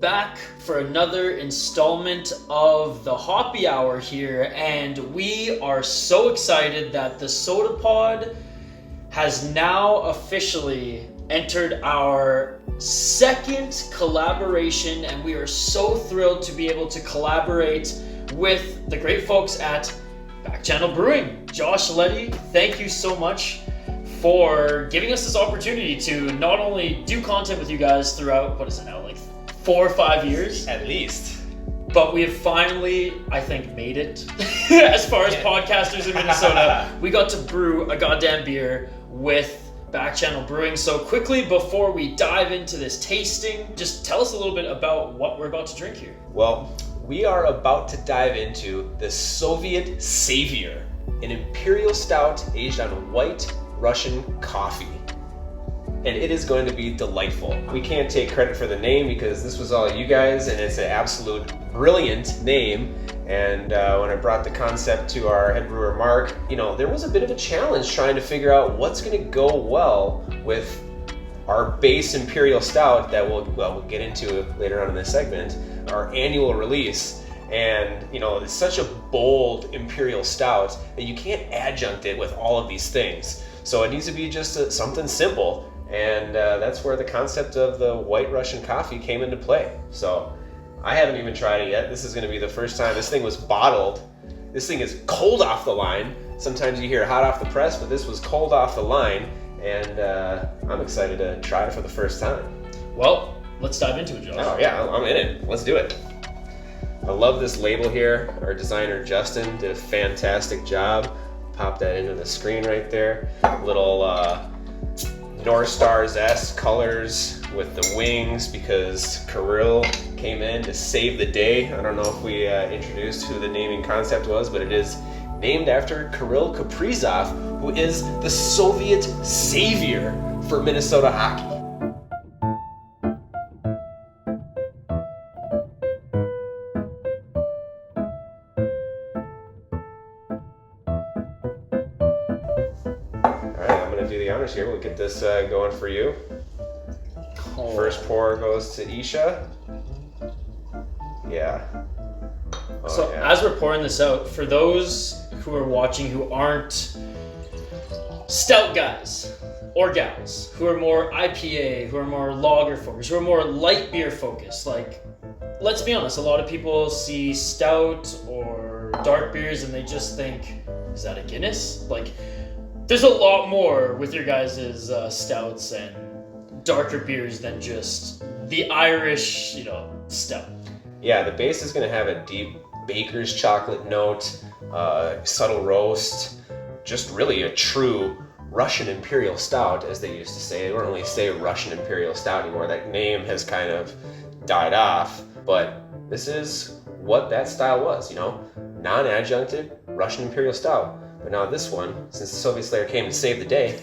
back for another installment of the Hoppy Hour here, and we are so excited that the Sota Pod has now officially entered our second collaboration, and we are so thrilled to be able to collaborate with the great folks at Back Channel Brewing. Josh, Letty, thank you so much for giving us this opportunity to not only do content with you guys throughout, what is it now, like 4 or 5 years? At least. But we have finally, I think, made it. As far as podcasters in Minnesota, we got to brew a goddamn beer with Back Channel Brewing. So quickly, before we dive into this tasting, just tell us a little bit about what we're about to drink here. Well, we are about to dive into the Soviet Savior, an Imperial Stout aged on white Russian coffee. And it is going to be delightful. We can't take credit for the name because this was all you guys, and it's an absolute brilliant name. And when I brought the concept to our head brewer, Mark, there was a bit of a challenge trying to figure out what's going to go well with our base Imperial Stout that we'll get into later on in this segment, our annual release. And it's such a bold Imperial Stout that you can't adjunct it with all of these things. So it needs to be just something simple. And that's where the concept of the white Russian coffee came into play. So I haven't even tried it yet. This is going to be the first time. This thing was bottled. This thing is cold off the line. Sometimes you hear hot off the press, but this was cold off the line. And I'm excited to try it for the first time. Well, let's dive into it, Josh. Oh yeah, I'm in it. Let's do it. I love this label here. Our designer, Justin, did a fantastic job. Pop that into the screen right there. Little North Stars-esque colors with the wings because Kirill came in to save the day. I don't know if we introduced who the naming concept was, but it is named after Kirill Kaprizov, who is the Soviet savior for Minnesota hockey. Here, we'll get this going for you. Oh. First pour goes to Isha. Yeah. As we're pouring this out, for those who are watching who aren't stout guys or gals, who are more IPA, who are more lager focused, who are more light beer focused, like, let's be honest, a lot of people see stout or dark beers and they just think, is that a Guinness? Like, there's a lot more with your guys' stouts and darker beers than just the Irish, stout. Yeah, the base is going to have a deep baker's chocolate note, subtle roast, just really a true Russian Imperial Stout, as they used to say. They don't really say Russian Imperial Stout anymore. That name has kind of died off, but this is what that style was, non-adjuncted Russian Imperial Stout. But now this one, since the Soviet Slayer came to save the day,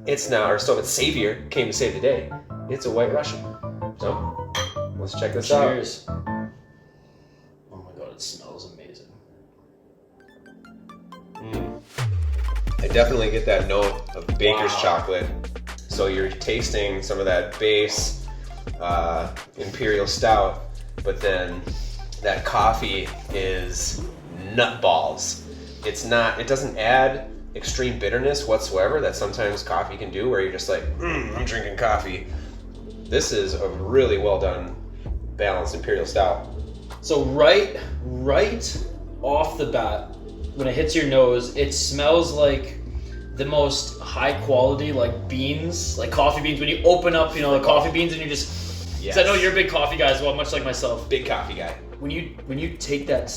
or Soviet Savior came to save the day, it's a white Russian. So, let's check this out. Cheers. Oh my god, it smells amazing. I definitely get that note of baker's chocolate. So you're tasting some of that base Imperial Stout, but then that coffee is nutballs. It doesn't add extreme bitterness whatsoever that sometimes coffee can do, where you're just like, I'm drinking coffee. This is a really well done, balanced Imperial Stout. So right off the bat, when it hits your nose, it smells like the most high quality, like beans, like coffee beans. When you open up, the coffee beans and you just, yes. 'Cause I know you're a big coffee guy as well, much like myself. Big coffee guy. When you take that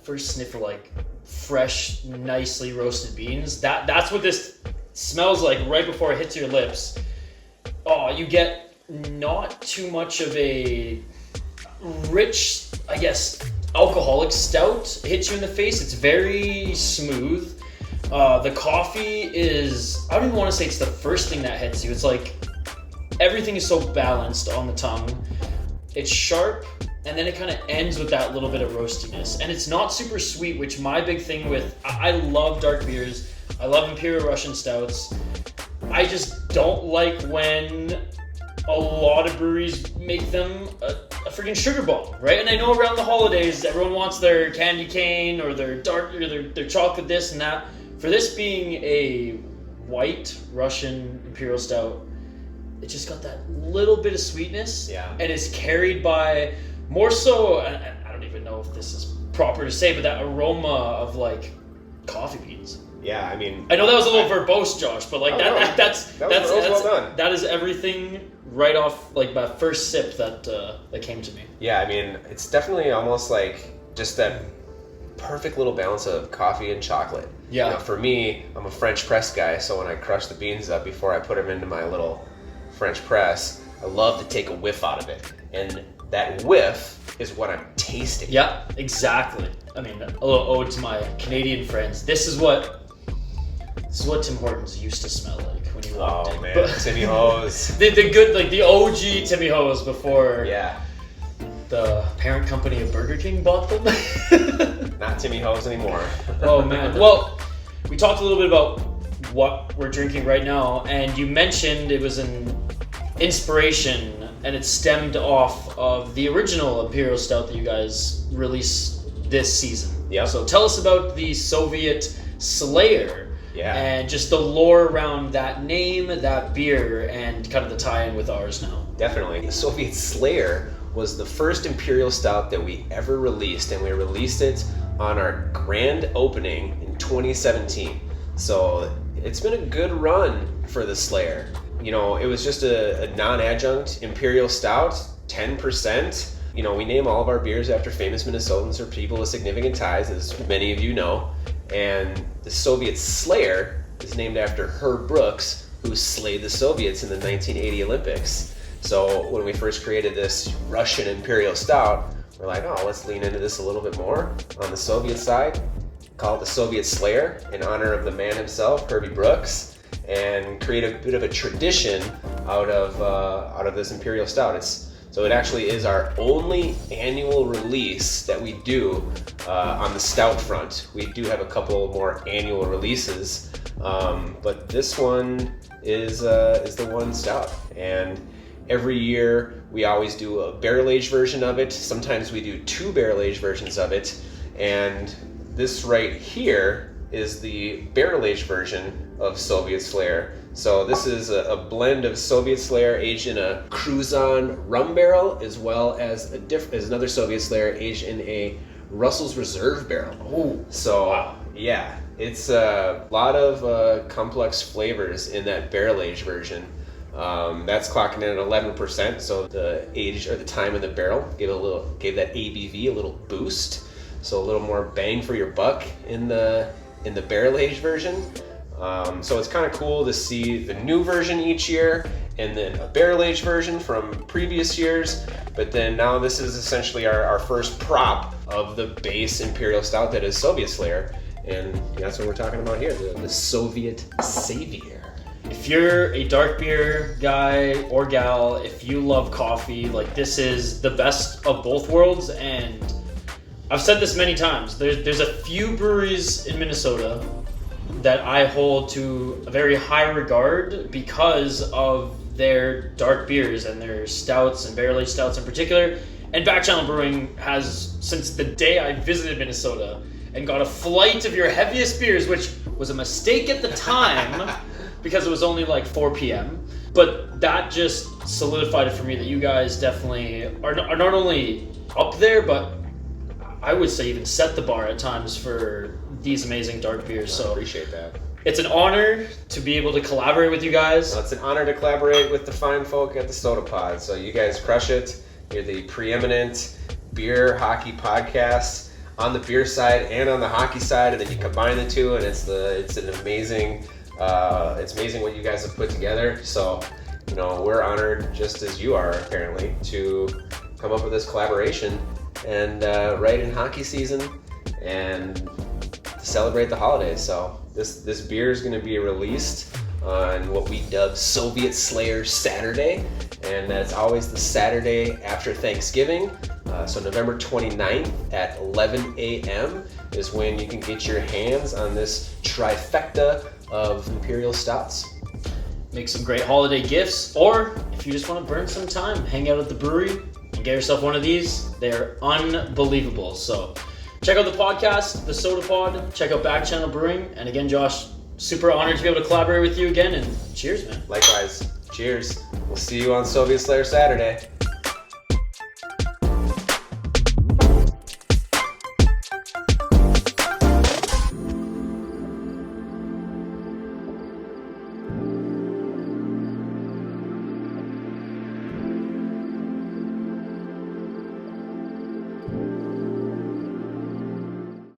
first sniff of like fresh, nicely roasted beans, that's what this smells like right before it hits your lips. Oh, you get not too much of a rich, I guess, alcoholic stout. It hits you in the face. It's very smooth. The coffee is, I don't even want to say it's the first thing that hits you. It's like everything is so balanced on the tongue. It's sharp, and then it kind of ends with that little bit of roastiness. And it's not super sweet, which my big thing with, I love dark beers. I love Imperial Russian Stouts. I just don't like when a lot of breweries make them a freaking sugar bomb, right? And I know around the holidays, everyone wants their candy cane or their dark or their chocolate this and that. For this being a white Russian Imperial Stout, it just got that little bit of sweetness, and is carried by more so. I don't even know if this is proper to say, but that aroma of like coffee beans. Yeah, I mean, I know that was a little verbose, Josh, but like that's well done. That is everything right off like my first sip that came to me. Yeah, I mean, it's definitely almost like just that perfect little balance of coffee and chocolate. Yeah. You know, for me, I'm a French press guy, so when I crush the beans up before I put them into my little French press, I love to take a whiff out of it, and that whiff is what I'm tasting. Yeah, exactly. I mean, a little ode to my Canadian friends. This is what Tim Hortons used to smell like when you walked in. Oh man, Timmy Ho's. the good, like the OG Timmy Ho's before the parent company of Burger King bought them. Not Timmy Ho's anymore. Oh man. Well, we talked a little bit about what we're drinking right now, and you mentioned it was an inspiration and it stemmed off of the original Imperial Stout that you guys released this season. Yeah. So tell us about the Soviet Slayer. Yeah. And just the lore around that name, that beer, and kind of the tie-in with ours now. Definitely. The Soviet Slayer was the first Imperial Stout that we ever released, and we released it on our grand opening in 2017. So it's been a good run for the Slayer. You know, it was just a non-adjunct Imperial Stout, 10%. You know, we name all of our beers after famous Minnesotans or people with significant ties, as many of you know. And the Soviet Slayer is named after Herb Brooks, who slayed the Soviets in the 1980 Olympics. So when we first created this Russian Imperial Stout, we're like, oh, let's lean into this a little bit more on the Soviet side. Call it the Soviet Slayer in honor of the man himself, Herbie Brooks, and create a bit of a tradition out of this Imperial Stout. So it actually is our only annual release that we do on the stout front. We do have a couple more annual releases, but this one is the one stout. And every year we always do a barrel-aged version of it. Sometimes we do 2 barrel-aged versions of it. And this right here is the barrel-aged version of Soviet Slayer. So this is a blend of Soviet Slayer aged in a Cruzan rum barrel, as well as another Soviet Slayer aged in a Russell's Reserve barrel. Oh, so wow. Yeah, it's a lot of complex flavors in that barrel-aged version. That's clocking in at 11%. So the age or the time in the barrel gave that ABV a little boost. So a little more bang for your buck in the barrel-aged version. So it's kind of cool to see the new version each year and then a barrel-aged version from previous years. But then now this is essentially our first prop of the base Imperial Stout that is Soviet Slayer. And that's what we're talking about here, the Soviet Savior. If you're a dark beer guy or gal, if you love coffee, like this is the best of both worlds. And I've said this many times, there's a few breweries in Minnesota that I hold to a very high regard because of their dark beers and their stouts and barrel-aged stouts in particular. And Back Channel Brewing has, since the day I visited Minnesota and got a flight of your heaviest beers, which was a mistake at the time because it was only like 4 p.m. But that just solidified it for me that you guys definitely are not only up there, but I would say even set the bar at times for these amazing dark beers. I so appreciate that. It's an honor to be able to collaborate with you guys. Well, it's an honor to collaborate with the fine folk at the Sota Pod. So you guys crush it. You're the preeminent beer hockey podcast on the beer side and on the hockey side, and then you combine the two, and it's amazing what you guys have put together. So, you know, we're honored, just as you are apparently, to come up with this collaboration and right in hockey season and to celebrate the holidays. So this beer is going to be released on what we dub Soviet Slayer Saturday, and that's always the Saturday after Thanksgiving. So November 29th at 11 a.m. is when you can get your hands on this trifecta of Imperial Stouts. make some great holiday gifts, or if you just want to burn some time, hang out at the brewery and get yourself one of these. They're unbelievable. So check out the podcast, the Sota Pod. Check out Back Channel Brewing. And again, Josh, super honored to be able to collaborate with you again. And cheers, man. Likewise. Cheers. We'll see you on Soviet Slayer Saturday.